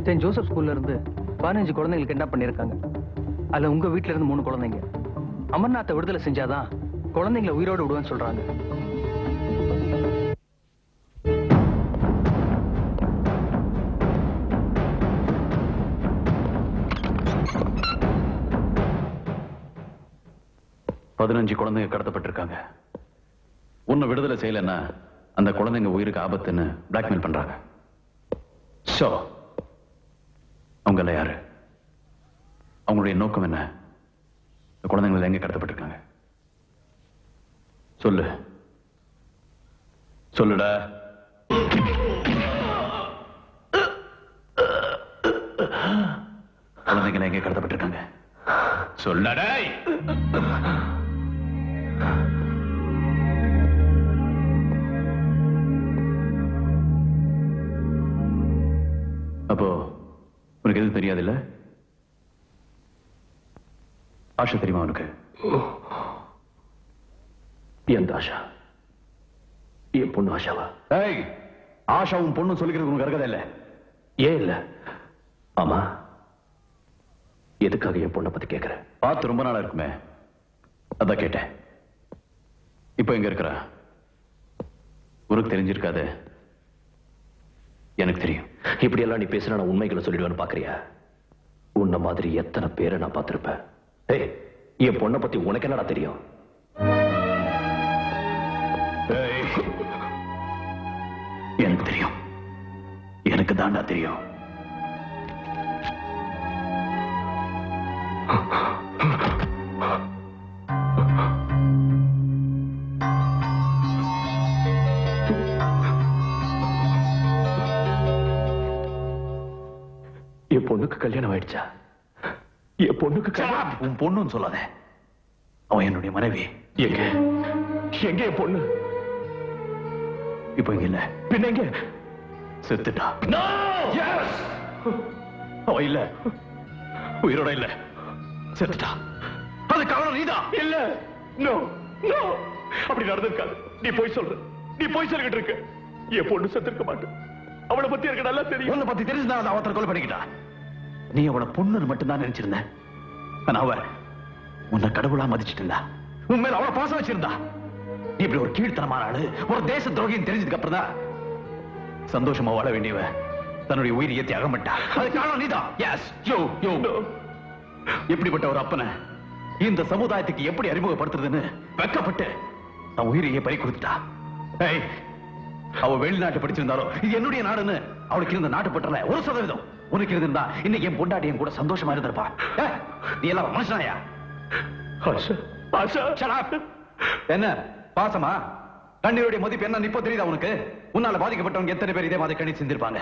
Saint Joseph ஸ்கூல்ல இருந்து 15 குழந்தைங்களுக்கு என்ன பண்ணிருக்காங்க. அதுல உங்க வீட்டுல இருந்து 3 குழந்தைங்க. அமர்நாத்தை விடுதலை செஞ்சாதான் குழந்தைங்களை உயிரோடு விடுவேன்னு சொல்றாங்க. குழந்தைங்க கடத்தப்பட்டிருக்காங்க. உன்னை விடுதலை செய்யலன்னா அந்த குழந்தைங்க உயிருக்கு ஆபத்துன்னு பிளாக்மெயில் பண்றாங்க. சோ அவங்க யாரு? அவங்களுடைய நோக்கம் என்ன? குழந்தைங்களை எங்க கடத்தப்பட்டிருக்காங்க? சொல்லு சொல்லுடா. குழந்தைங்களை எங்க கடத்தப்பட்டிருக்காங்க? சொல்லடா. அப்போ உனக்கு எதுவும் தெரியாதுல்ல? ஆஷா தெரியுமா உனக்கு? எந்த ஆஷா? என் பொண்ணு ஆஷாவா? ஆஷாவும் பொண்ணு சொல்லிக்கிறது உனக்கு இருக்கதே இல்ல. ஏன் இல்ல? ஆமா, எதுக்காக என் பொண்ணை பத்தி கேட்கிற? பார்த்து ரொம்ப நாளா இருக்குமே, அதான் கேட்டேன். இப்ப எங்க இருக்கிறா? உனக்கு தெரிஞ்சிருக்காது, எனக்கு தெரியும். இப்படி எல்லாம் நீ பேசினா நான் உண்மைகளை சொல்லிடுவேன்னு பாக்குறியா? உன்ன மாதிரி எத்தனை பேரை நான் பார்த்திருப்பேன். என் பொண்ணை பத்தி உனக்கு என்னடா தெரியும்? எனக்கு தெரியும், எனக்கு தாண்டா தெரியும். என் பொண்ணுக்கு கல்யாணம் ஆயிடுச்சா? என் பொண்ணுக்கு உன் பொண்ணுன்னு சொல்லாத, அவன் என்னுடைய மனைவி. எங்க எங்க என் பொண்ணு? இப்ப இங்க இல்ல. பின்ன எங்க? செத்துட்டா. அவ இல்ல, உயிரோட இல்ல, செத்துட்டா. அது காரணம் நீதான். இல்ல, நோ நோ, அப்படி நடந்திருக்காது. நீ போய் சொல்ற, நீ போய் சொல்லிட்டு இருக்க. என் பொண்ணு செத்துருக்க மாட்டேன். அவளை பத்தி எனக்கு நல்லா தெரியும். உன்னை பத்தி தெரிஞ்சுதான் அவத்தை கொலை பண்ணிக்கிட்டா. நீ அவளை பொண்ணுன்னு மட்டும்தான் நினைச்சிருந்த. ஆனா அவ உன்னை கடவுளா மதிச்சிட்டு இருந்தா. உன் மேல அவளை பாசம் வச்சிருந்தா. நீ இப்படி ஒரு கீழ்த்தனமான ஆளு, ஒரு தேச துரோகின்னு தெரிஞ்சதுக்கு அப்புறம் தான் சந்தோஷமா வாழ வேண்டியவ தன்னுடைய உயிரை தியாகம் பண்ணிட்டா. அது காரணம் நீதான். எஸ், யோ யோ. எப்படிப்பட்ட ஒரு அப்பனை இந்த சமுதாயத்துக்கு எப்படி அறிமுகப்படுத்துறதுன்னு வெக்கப்பட்டு தன் உயிரையே பறி கொடுத்துட்டா. அவ வெளிநாட்டு படிச்சிருந்தாலும் இது என்னுடைய நாடுன்னு அவளுக்கு இருந்த நாட்டு பற்றல 1% உனக்கு இருந்தா இன்னைக்கு என் பொண்டாட்டி என் கூட சந்தோஷமா இருந்திருப்பா. நீ எல்லாம் மனுஷனாயா? என்ன பாசமா? கண்ணீருடைய மதிப்பு என்ன இப்போ தெரியுதா உனக்கு? உன்னால பாதிக்கப்பட்டவங்க எத்தனை பேர் இதே மாதிரி கண்ணீர் சிந்திருப்பாங்க.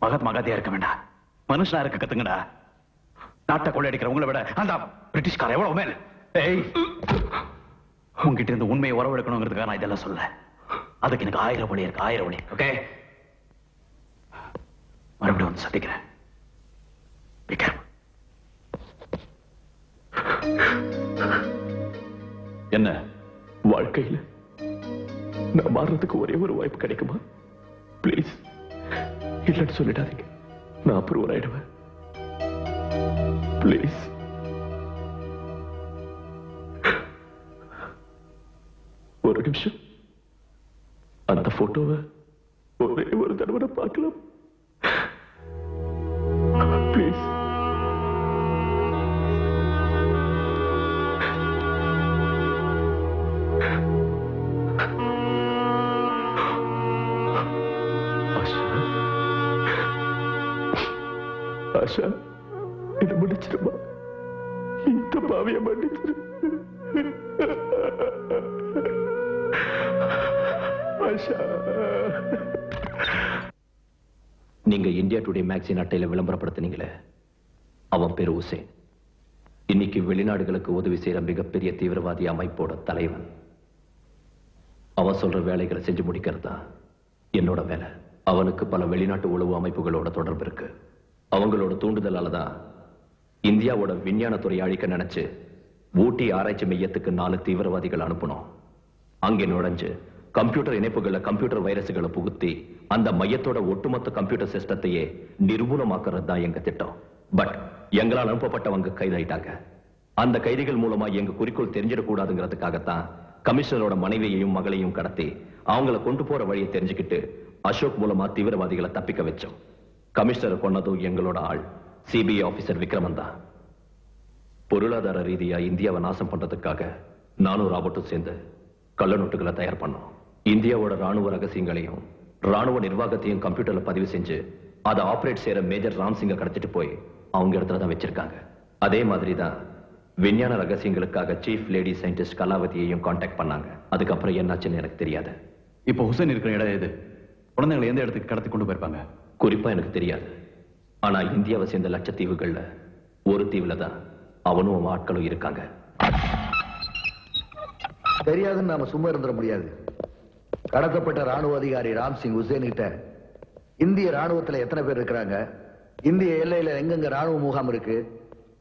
மகாத்மா காந்தியா இருக்க வேண்டாம், மனுஷனா இருக்க கத்துங்கடா. நாட்டை கொள்ளையடிக்கிற உங்களை விட அந்த பிரிட்டிஷ்கார எவ்வளவு மேல். உங்ககிட்ட இருந்து உண்மையை உறவெடுக்கணுங்கிறதுக்காக நான் இதெல்லாம் சொல்ல. அதுக்கு எனக்கு 1000 வழி இருக்கு, 1000 வழி. ஓகே, மறுபடியும் வந்து சந்திக்கிறேன். என்ன வாழ்க்கையில் நான் மாறுறதுக்கு ஒரே ஒரு வாய்ப்பு கிடைக்குமா? பிளீஸ் இல்லைன்னு சொல்லிடாதீங்க. நான் அப்ரூவல் ஆயிடுவேன். பிளீஸ். ஒரு நிமிஷம், அந்த போட்டோவை ஒரே ஒரு தடவை பார்க்கலாம். பிளீஸ். ஆஷா, இதை முடிச்சிருமா? இந்த பாவிய மன்னிச்சிரு. ஆஷா. நீங்க இந்தியா டுடே மேக்சின் அட்டையில விளம்பரப்படுத்தினீங்களே, அவன் பேரு உசேன். இன்னைக்கு வெளிநாடுகளுக்கு உதவி செய்யற மிகப்பெரிய தீவிரவாதி அமைப்போட தலைவன். அவன் சொல்ற வேலைகளை செஞ்சு முடிக்கிறது தான் என்னோட வேலை. அவனுக்கு பல வெளிநாட்டு உளவு அமைப்புகளோட தொடர்பு இருக்கு. அவங்களோட தூண்டுதலால தான் இந்தியாவோட விஞ்ஞானத்துறை அழிக்க நினைச்சு ஊட்டி ஆராய்ச்சி மையத்துக்கு 4 தீவிரவாதிகள் அனுப்பணும். அங்கே நுழைஞ்சு கம்ப்யூட்டர் இணைப்புகளை கம்ப்யூட்டர் வைரஸ்களை புகுத்தி அந்த மையத்தோட ஒட்டுமொத்த கம்ப்யூட்டர் சிஸ்டத்தையே நிர்மூலமாக்குறது தான் எங்க திட்டம். பட் எங்களால் அனுப்பப்பட்டவங்க கைதாயிட்டாங்க. அந்த கைதிகள் மூலமா எங்க குறிக்கோள் தெரிஞ்சிடக்கூடாதுங்கிறதுக்காகத்தான் கமிஷனரோட மனைவியையும் மகளையும் கடத்தி அவங்கள கொண்டு போற வழியை தெரிஞ்சுக்கிட்டு அசோக் மூலமா தீவிரவாதிகளை தப்பிக்க வச்சோம். கமிஷனர் கொன்னதும் எங்களோட ஆள் சிபிஐ ஆபீசர் விக்ரமன் தான். பொருளாதார ரீதியா இந்தியாவை நாசம் பண்றதுக்காக நானும் ராபர்ட்டும் சேர்ந்து கள்ள நோட்டுகளை தயார் பண்ணோம். இந்தியாவோட ராணுவ ரகசியங்களையும் ராணுவ நிர்வாகத்தையும் கம்ப்யூட்டர்ல பதிவு செஞ்சு அதை ஆபரேட் செய்யற மேஜர் ராம்சிங்க கடத்திட்டு போய் அவங்க இடத்துல தான் வச்சிருக்காங்க. அதே மாதிரி தான் விஞ்ஞான ரகசியங்களுக்காக சீஃப் லேடி சயின்டிஸ்ட் கலாவதியையும் கான்டாக்ட் பண்ணாங்க. அதுக்கப்புறம் என்னாச்சுன்னு எனக்கு தெரியாது. இப்போ ஹுசைன் இருக்கிற இடம் எது? குழந்தைகளை எந்த இடத்துக்கு கடத்தி கொண்டு போயிருப்பாங்க? குறிப்பா எனக்கு தெரியாது. ஆனா இந்தியாவை சேர்ந்த லட்சத்தீவுகள்ல ஒரு தீவுல தான் அவனும் அவன் ஆட்களும் இருக்காங்க. தெரியாதுன்னு நாம சும்மா இருந்துட முடியாது. கடத்தப்பட்ட ராணுவ அதிகாரி ராம்சிங் உசேன் கிட்ட இந்திய ராணுவத்துல எத்தனை பேர் இருக்கிறாங்க, இந்திய எல்லையில எங்கெங்க ராணுவ முகாம் இருக்கு,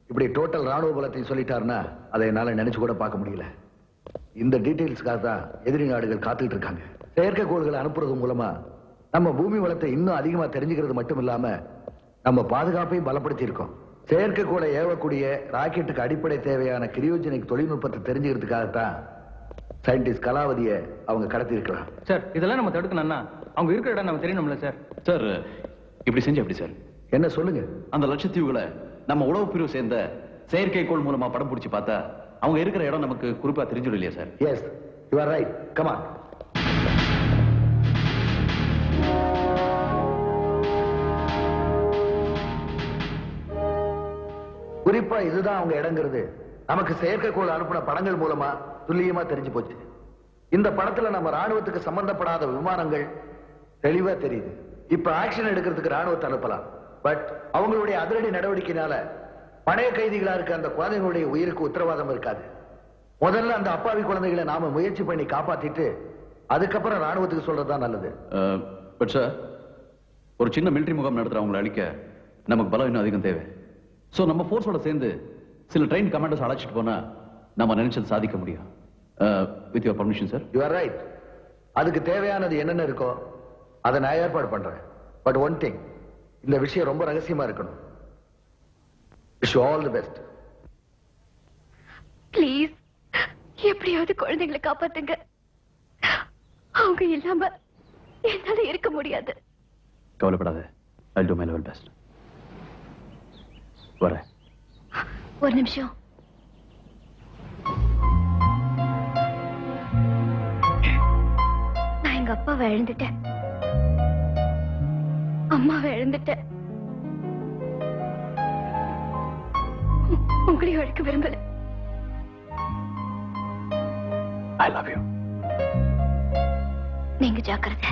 இப்படி டோட்டல் ராணுவ பலத்தையும் சொல்லிட்டாருன்னா அதை என்னால நினைச்சு கூட பார்க்க முடியல. இந்த டீடைல்ஸ்க்காக தான் எதிரி நாடுகள் காத்துக்கிட்டு இருக்காங்க. செயற்கைக்கோள்களை அனுப்புறது மூலமா நம்ம பூமி வளத்தை இன்னும் அதிகமா தெரிஞ்சுக்கிறது மட்டும் இல்லாம நம்ம பாதுகாப்பையும் பலப்படுத்தி இருக்கோம். செயற்கைக்கோளை ஏவக்கூடிய ராக்கெட்டுக்கு அடிப்படை தேவையான கிரியோஜெனிக் தொழில்நுட்பத்தை தெரிஞ்சுக்கிறதுக்காகத்தான் சயின்டிஸ்ட் கலாவதியை அவங்க கடத்தி இருக்கலாம். சார் இதெல்லாம் நம்ம தடுக்கணும்னா அவங்க இருக்கிற இடம் நம்ம தெரியணும்ல சார். சார் இப்படி செஞ்சு எப்படி சார்? என்ன சொல்லுங்க? அந்த லட்சத்தீவுகளை நம்ம உளவு பிரிவு சேர்ந்த செயற்கைக்கோள் மூலமா படம் பிடிச்சி பார்த்தா அவங்க இருக்கிற இடம் நமக்கு குறிப்பா தெரிஞ்சிடும் இல்லையா sir? Yes, you are right. Come on. குறிப்பா இதுதான் அவங்க இடங்கிறது நமக்கு செயற்கைக்கோள் அனுப்பின படங்கள் மூலமா துல்லியமா தெரிஞ்சு போச்சு. இந்த படத்துல நம்ம ராணுவத்துக்கு சம்பந்தப்படாத விமானங்கள் தெளிவா தெரியுது. இப்ப ஆக்ஷன் எடுக்கிறதுக்கு ராணுவத்தை அனுப்பலாம். பட் அவங்களுடைய அதிரடி நடவடிக்கையினால பழைய கைதிகளா இருக்க அந்த குழந்தைகளுடைய உயிருக்கு உத்தரவாதம் இருக்காது. முதல்ல அந்த அப்பாவி குழந்தைகளை நாம முயற்சி பண்ணி காப்பாத்திட்டு அதுக்கப்புறம் ராணுவத்துக்கு சொல்றதுதான் நல்லது. பட் சார், ஒரு சின்ன மிலிட்டரி முகாம் நடத்துறவங்களை அழிக்க நமக்கு பலம் இன்னும் அதிகம் தேவை. சோ நம்ம போர்ஸோட சேர்ந்து சில ட்ரெயின் கமாண்டர்ஸ் அழைச்சிட்டு போனா நம்ம நினைச்சது சாதிக்க முடியும். With your permission sir. You are right. அதுக்கு தேவையானது என்னென்ன இருக்கோ அதை நான் ஏற்பாடு பண்றேன். பட் ஒன் திங், இந்த விஷயம் ரொம்ப ரகசியமா இருக்கணும். Wish you all the best. Please எப்படியாவது குழந்தைகளை காப்பாத்துங்க. அவங்க இல்லாம என்னால இருக்க முடியாது. கவலைப்படாத. I'll do my level best. வரேன். ஒரு நிமிஷம். நான் எங்க அப்பாவை இழந்துட்டேன், அம்மாவை இழந்துட்டேன். உங்களையும் இழக்க விரும்பல. I love you. நீங்க ஜாக்கிரதை.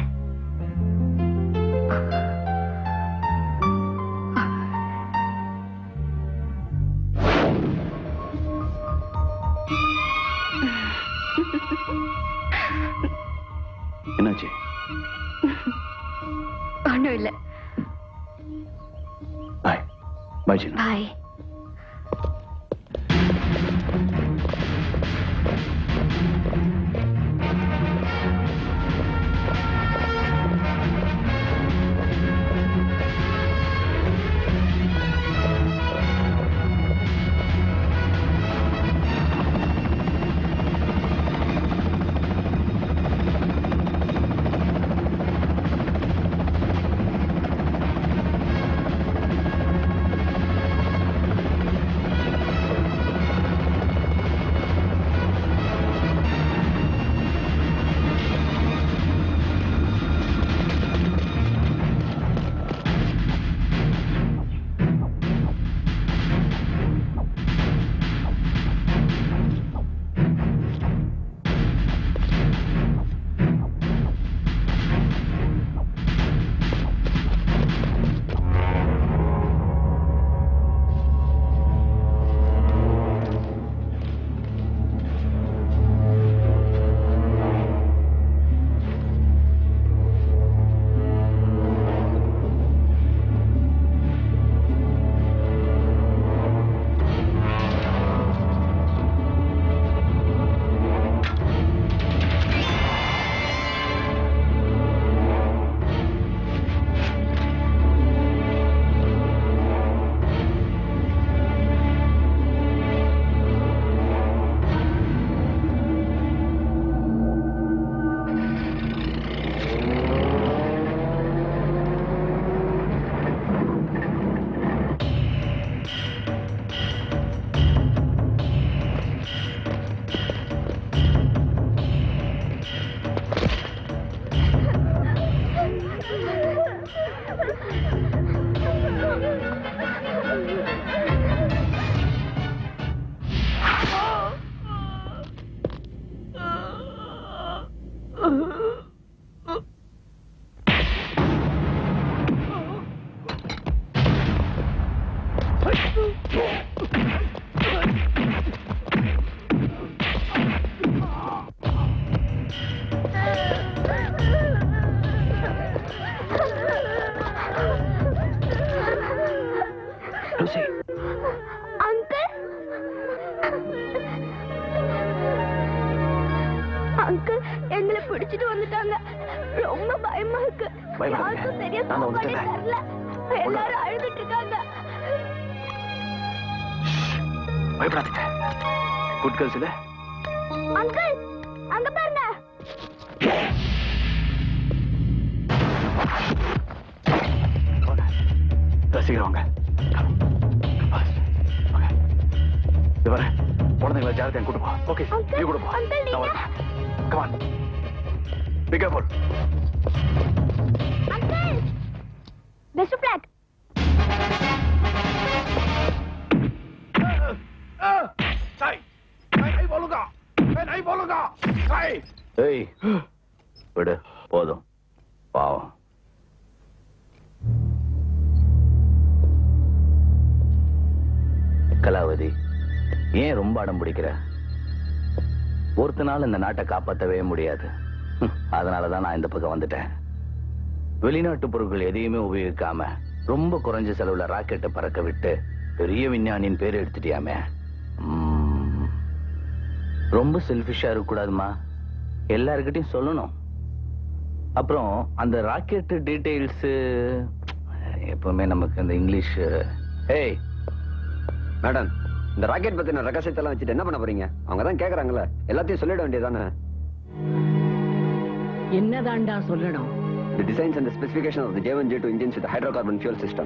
என்னாச்சு? ஒண்ணும் இல்ல. பாய். பாய் ஜீனா. பாய். லூசி, அங்கிள் அங்கிள் எங்களை பிடிச்சிட்டு வந்துட்டாங்க. ரொம்ப பயமா இருக்கு. பயப்படாதீங்க. யாருக்கும் சரியா நான் சாப்பாடே வந்துட்டேன். தரல. எல்லாரும் அழுதுட்டு இருக்காங்க. பயப்படாதீங்க. குட் கேர்ள்ஸ் இல்ல? அங்கிள் அங்க பாருங்க. சீக்கிரம் வாங்க. இது வர குழந்தைங்களை ஜாகிரதையா கூட்டு போ. ஓகே, நீ கூட போ. அங்கிள் நான் வரேன். Come on. Be careful. Uncle best block. ஏய், விடு, போதும். பாவம். கலாவதி, ஏன் ரொம்ப அடம் பிடிக்கிற? ஒருத்தனால இந்த நாட்டை காப்பாற்றவே முடியாது. அதனாலதான் நான் இந்த பக்கம் வந்துட்டேன். வெளிநாட்டு பொருட்கள் எதையுமே உபயோகிக்காம ரொம்ப குறைஞ்ச செலவுல ராக்கெட்டை பறக்க விட்டு பெரிய விஞ்ஞானியின் பேர் எடுத்துட்டியாமே. ரொம்ப செல்ஃபிஷா இருக்க கூடாதுமா. எல்லார்கிட்டையும் சொல்லணும். அப்புறம் அந்த ராக்கெட் டீடைல்ஸ் எப்பவுமே நமக்கு அந்த இங்கிலீஷ். ஏய் மேடம், இந்த ராக்கெட் பத்தின ரகசியத்தெல்லாம் வச்சுட்டு என்ன பண்ண போறீங்க? அவங்க தான் கேக்குறாங்கல்ல, எல்லாத்தையும் சொல்லிட வேண்டியதானே? என்னதான்டா சொல்லணும்? The designs and the specifications of the J1 J2 engines with the hydrocarbon fuel system.